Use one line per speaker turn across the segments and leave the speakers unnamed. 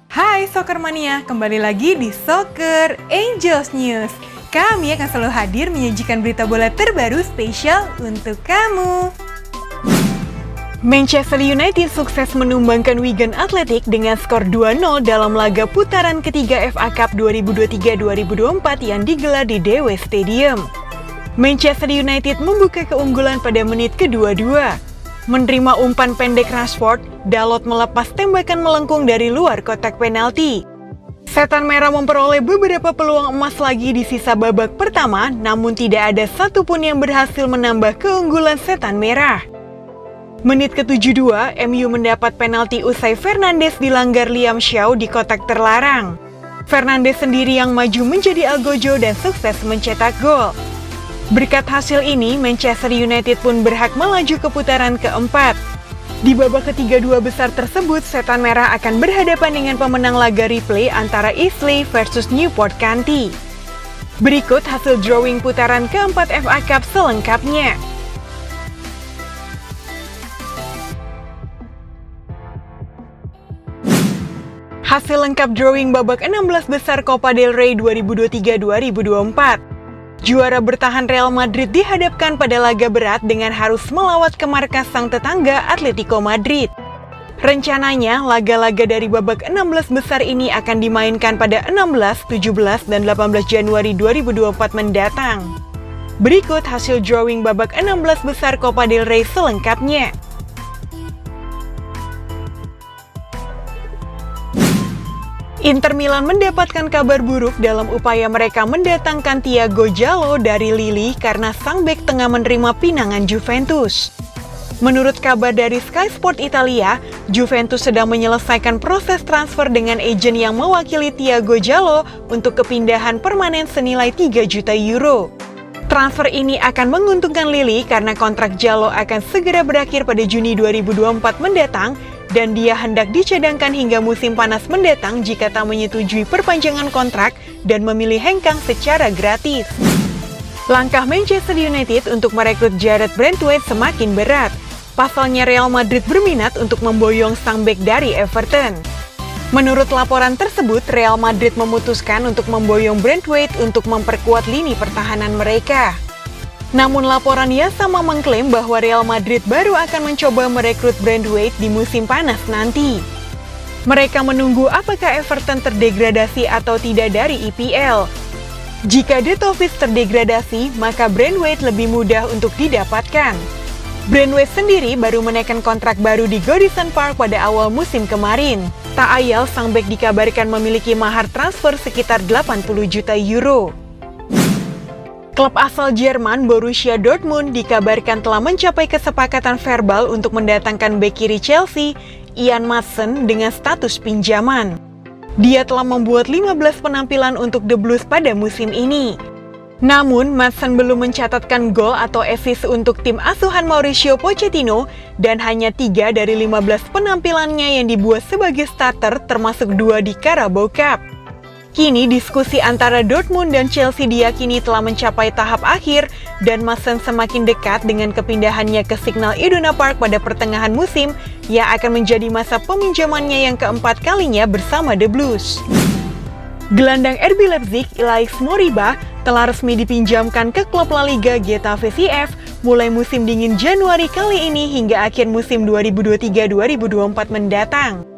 Hai Soccer Mania, kembali lagi di Soccer Angels News. Kami akan selalu hadir menyajikan berita bola terbaru spesial untuk kamu. Manchester United sukses menumbangkan Wigan Athletic dengan skor 2-0 dalam laga putaran ketiga FA Cup 2023-2024 yang digelar di DW Stadium. Manchester United membuka keunggulan pada menit kedua-dua. Menerima umpan pendek Rashford, Dalot melepas tembakan melengkung dari luar kotak penalti. Setan Merah memperoleh beberapa peluang emas lagi di sisa babak pertama, namun tidak ada satupun yang berhasil menambah keunggulan Setan Merah. Menit ke-72, MU mendapat penalti usai Fernandes dilanggar Liam Shaw di kotak terlarang. Fernandes sendiri yang maju menjadi algojo dan sukses mencetak gol. Berkat hasil ini, Manchester United pun berhak melaju ke putaran keempat. Di babak ketiga dua besar tersebut, Setan Merah akan berhadapan dengan pemenang laga replay antara Eastleigh versus Newport County. Berikut hasil drawing putaran keempat FA Cup selengkapnya. Hasil lengkap drawing babak 16 besar Copa del Rey 2023-2024. Juara bertahan Real Madrid dihadapkan pada laga berat dengan harus melawat ke markas sang tetangga Atletico Madrid. Rencananya, laga-laga dari babak 16 besar ini akan dimainkan pada 16, 17, dan 18 Januari 2024 mendatang. Berikut hasil drawing babak 16 besar Copa del Rey selengkapnya. Inter Milan mendapatkan kabar buruk dalam upaya mereka mendatangkan Thiago Jallo dari Lille karena sang bek tengah menerima pinangan Juventus. Menurut kabar dari Sky Sport Italia, Juventus sedang menyelesaikan proses transfer dengan agen yang mewakili Thiago Jallo untuk kepindahan permanen senilai 3 juta euro. Transfer ini akan menguntungkan Lille karena kontrak Jallo akan segera berakhir pada Juni 2024 mendatang dan dia hendak dicadangkan hingga musim panas mendatang jika tak menyetujui perpanjangan kontrak dan memilih hengkang secara gratis. Langkah Manchester United untuk merekrut Jarrad Branthwaite semakin berat. Pasalnya Real Madrid berminat untuk memboyong sang bek dari Everton. Menurut laporan tersebut, Real Madrid memutuskan untuk memboyong Branthwaite untuk memperkuat lini pertahanan mereka. Namun laporan yang sama mengklaim bahwa Real Madrid baru akan mencoba merekrut Branthwaite di musim panas nanti. Mereka menunggu apakah Everton terdegradasi atau tidak dari EPL. Jika The Toffees terdegradasi, maka Branthwaite lebih mudah untuk didapatkan. Branthwaite sendiri baru menaikkan kontrak baru di Goodison Park pada awal musim kemarin. Tak ayal sang bek dikabarkan memiliki mahar transfer sekitar 80 juta euro. Klub asal Jerman Borussia Dortmund dikabarkan telah mencapai kesepakatan verbal untuk mendatangkan bek kiri Chelsea, Ian Maatsen dengan status pinjaman. Dia telah membuat 15 penampilan untuk The Blues pada musim ini. Namun, Maatsen belum mencatatkan gol atau assist untuk tim asuhan Mauricio Pochettino dan hanya 3 dari 15 penampilannya yang dibuat sebagai starter termasuk 2 di Carabao Cup. Kini diskusi antara Dortmund dan Chelsea diyakini telah mencapai tahap akhir dan Maatsen semakin dekat dengan kepindahannya ke Signal Iduna Park pada pertengahan musim yang akan menjadi masa peminjamannya yang keempat kalinya bersama The Blues. Gelandang RB Leipzig, Ilaix Moriba, telah resmi dipinjamkan ke klub La Liga Getafe CF mulai musim dingin Januari kali ini hingga akhir musim 2023-2024 mendatang.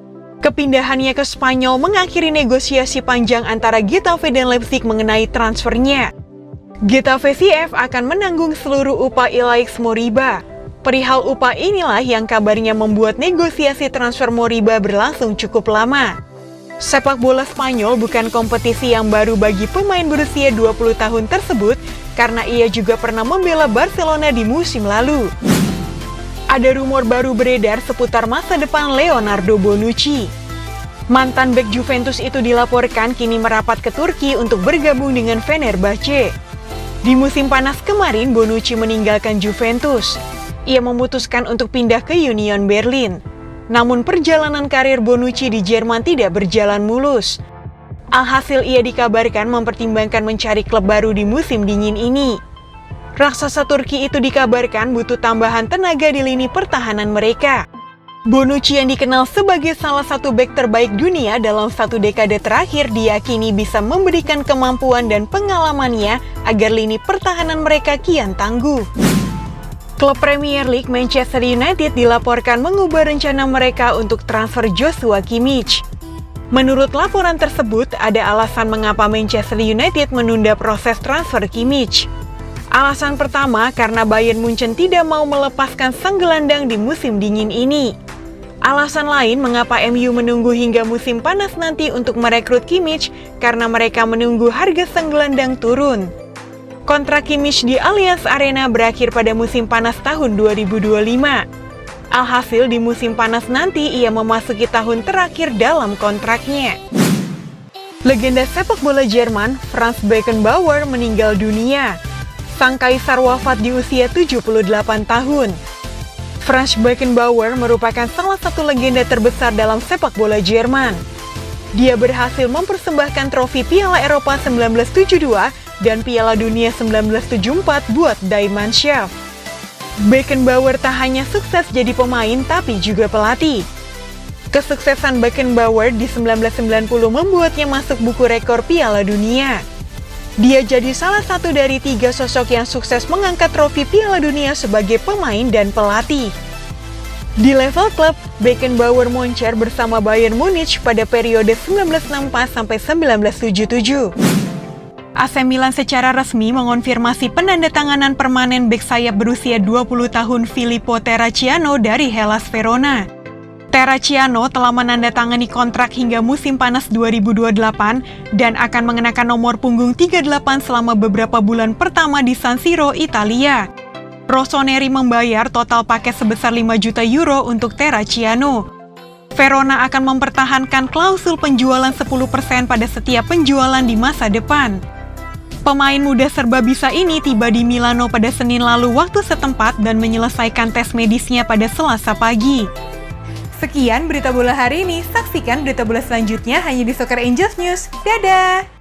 Kepindahannya ke Spanyol mengakhiri negosiasi panjang antara Getafe dan Leipzig mengenai transfernya. Getafe CF akan menanggung seluruh upah Ilaix Moriba. Perihal upah inilah yang kabarnya membuat negosiasi transfer Moriba berlangsung cukup lama. Sepak bola Spanyol bukan kompetisi yang baru bagi pemain berusia 20 tahun tersebut karena ia juga pernah membela Barcelona di musim lalu. Ada rumor baru beredar seputar masa depan Leonardo Bonucci. Mantan bek Juventus itu dilaporkan kini merapat ke Turki untuk bergabung dengan Fenerbahce. Di musim panas kemarin, Bonucci meninggalkan Juventus. Ia memutuskan untuk pindah ke Union Berlin. Namun perjalanan karir Bonucci di Jerman tidak berjalan mulus. Alhasil ia dikabarkan mempertimbangkan mencari klub baru di musim dingin ini. Raksasa Turki itu dikabarkan butuh tambahan tenaga di lini pertahanan mereka. Bonucci yang dikenal sebagai salah satu bek terbaik dunia dalam satu dekade terakhir diyakini bisa memberikan kemampuan dan pengalamannya agar lini pertahanan mereka kian tangguh. Klub Premier League Manchester United dilaporkan mengubah rencana mereka untuk transfer Joshua Kimmich. Menurut laporan tersebut, ada alasan mengapa Manchester United menunda proses transfer Kimmich. Alasan pertama, karena Bayern Munchen tidak mau melepaskan sang gelandang di musim dingin ini. Alasan lain mengapa MU menunggu hingga musim panas nanti untuk merekrut Kimmich, karena mereka menunggu harga sang gelandang turun. Kontrak Kimmich di Allianz Arena berakhir pada musim panas tahun 2025. Alhasil di musim panas nanti ia memasuki tahun terakhir dalam kontraknya. Legenda sepak bola Jerman, Franz Beckenbauer meninggal dunia. Sang kaisar wafat di usia 78 tahun. Franz Beckenbauer merupakan salah satu legenda terbesar dalam sepak bola Jerman. Dia berhasil mempersembahkan trofi Piala Eropa 1972 dan Piala Dunia 1974 buat Die Mannschaft. Beckenbauer tak hanya sukses jadi pemain tapi juga pelatih. Kesuksesan Beckenbauer di 1990 membuatnya masuk buku rekor Piala Dunia. Dia jadi salah satu dari 3 sosok yang sukses mengangkat trofi Piala Dunia sebagai pemain dan pelatih. Di level klub, Beckenbauer moncer bersama Bayern Munich pada periode 1964 sampai 1977. AC Milan secara resmi mengonfirmasi penandatanganan permanen bek sayap berusia 20 tahun Filippo Terracciano dari Hellas Verona. Terracciano telah menandatangani kontrak hingga musim panas 2028 dan akan mengenakan nomor punggung 38 selama beberapa bulan pertama di San Siro, Italia. Rossoneri membayar total paket sebesar 5 juta euro untuk Terracciano. Verona akan mempertahankan klausul penjualan 10% pada setiap penjualan di masa depan. Pemain muda serba bisa ini tiba di Milano pada Senin lalu waktu setempat dan menyelesaikan tes medisnya pada Selasa pagi. Sekian berita bola hari ini, saksikan berita bola selanjutnya hanya di Soccer Angels News. Dadah!